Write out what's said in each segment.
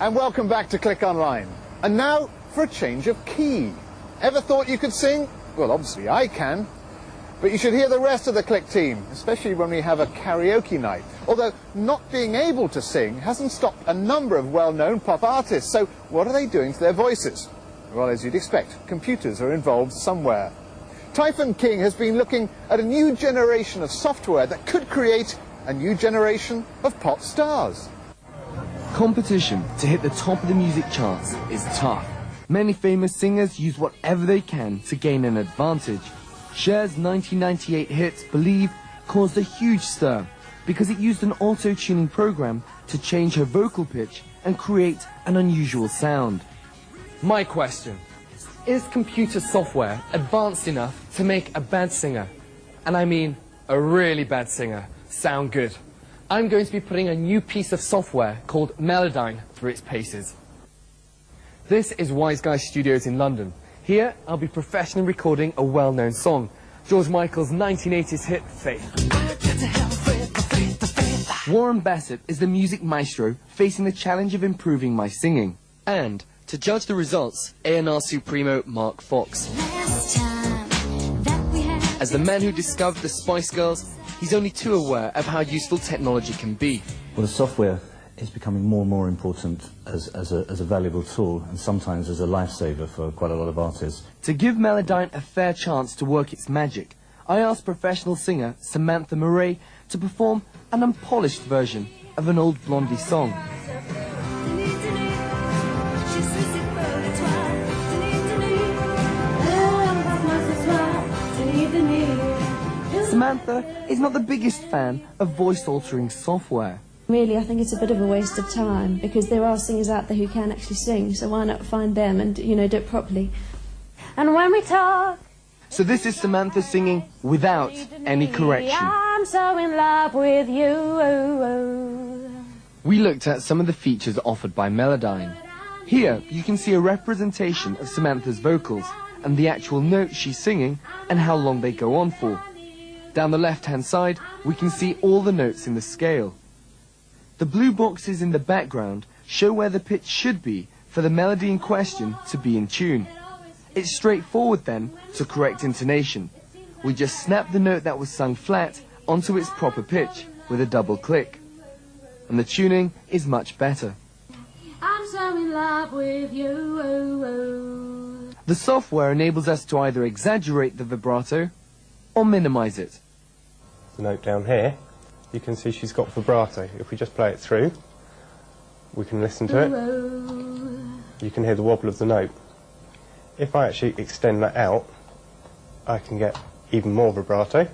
And welcome back to Click Online. And now for a change of key. Ever thought you could sing? Well, obviously I can. But you should hear the rest of the Click team, especially when we have a karaoke night. Although not being able to sing hasn't stopped a number of well-known pop artists. So what are they doing to their voices? Well, as you'd expect, computers are involved somewhere. Typhon King has been looking at a new generation of software that could create a new generation of pop stars. Competition to hit the top of the music charts is tough. Many famous singers use whatever they can to gain an advantage. Cher's 1998 hit, Believe, caused a huge stir because it used an auto-tuning program to change her vocal pitch and create an unusual sound. My question, is computer software advanced enough to make a bad singer, and I mean a really bad singer, sound good? I'm going to be putting a new piece of software called Melodyne through its paces. This is Wise Guy Studios in London. Here, I'll be professionally recording a well-known song, George Michael's 1980s hit, Faith. Warren Bassett is the music maestro facing the challenge of improving my singing. And, to judge the results, A&R Supremo Mark Fox. As the man who discovered the Spice Girls, he's only too aware of how useful technology can be. Well, the software is becoming more and more important as a valuable tool, and sometimes as a lifesaver for quite a lot of artists. To give Melodyne a fair chance to work its magic, I asked professional singer Samantha Murray to perform an unpolished version of an old Blondie song. Samantha is not the biggest fan of voice-altering software. Really, I think it's a bit of a waste of time because there are singers out there who can actually sing, so why not find them and, you know, do it properly. And when we talk... So this is Samantha singing without any correction. I'm so in love with you. We looked at some of the features offered by Melodyne. Here, you can see a representation of Samantha's vocals and the actual notes she's singing and how long they go on for. Down the left-hand side, we can see all the notes in the scale. The blue boxes in the background show where the pitch should be for the melody in question to be in tune. It's straightforward then to correct intonation. We just snap the note that was sung flat onto its proper pitch with a double click. And the tuning is much better. I'm so in love with you. The software enables us to either exaggerate the vibrato or minimize it. The note down here, you can see she's got vibrato. If we just play it through, we can listen to it. You can hear the wobble of the note. If I actually extend that out, I can get even more vibrato.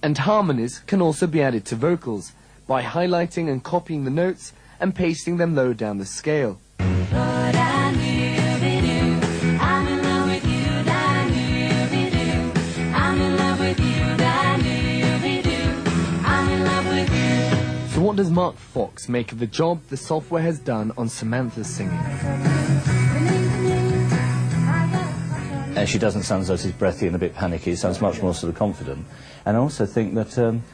And harmonies can also be added to vocals by highlighting and copying the notes and pasting them low down the scale. So what does Mark Fox make of the job the software has done on Samantha's singing? She doesn't sound as though she's breathy and a bit panicky. It sounds much more sort of confident. And I also think that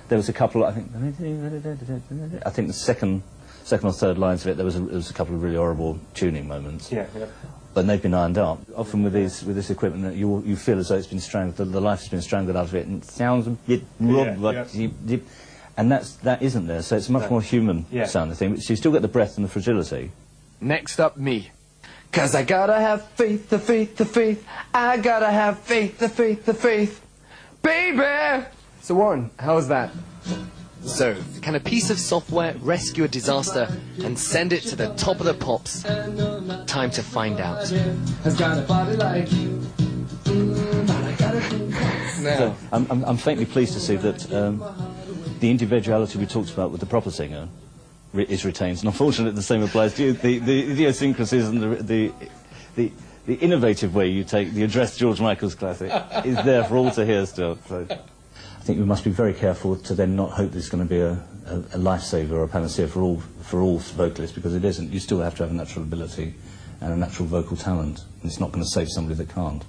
there was a couple, I think the second or third lines of it, there was a couple of really horrible tuning moments. Yeah. But they've been ironed out. Often with this equipment, you feel as though it's been strangled, the life has been strangled out of it, and it sounds a bit and that isn't there. So it's a much more human sounding thing. But you still get the breath and the fragility. Next up, me. 'Cause I gotta have faith, the faith, the faith. I gotta have faith, the faith, the faith. Baby! So Warren, how was that? So, can a piece of software rescue a disaster and send it to the top of the pops? Time to find out. So I'm faintly pleased to see that the individuality we talked about with the proper singer is retained, and unfortunately the same applies to you. The idiosyncrasies and the innovative way you take the addressed George Michael's classic is there for all to hear still. So I think we must be very careful to then not hope there's going to be a lifesaver or a panacea for all vocalists, because it isn't. You still have to have a natural ability and a natural vocal talent, and it's not going to save somebody that can't.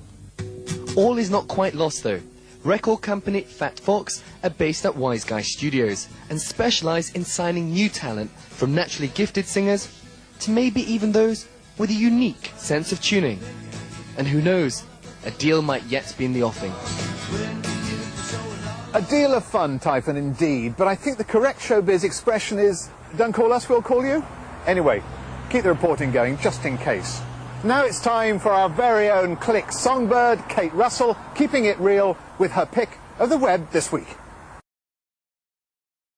All is not quite lost though. Record company Fat Fox are based at Wise Guy Studios and specialise in signing new talent from naturally gifted singers to maybe even those with a unique sense of tuning. And who knows, a deal might yet be in the offing. A deal of fun, Typhon, indeed, but I think the correct showbiz expression is, don't call us, we'll call you. Anyway, keep the reporting going, just in case. Now it's time for our very own Click songbird, Kate Russell, keeping it real with her pick of the web this week.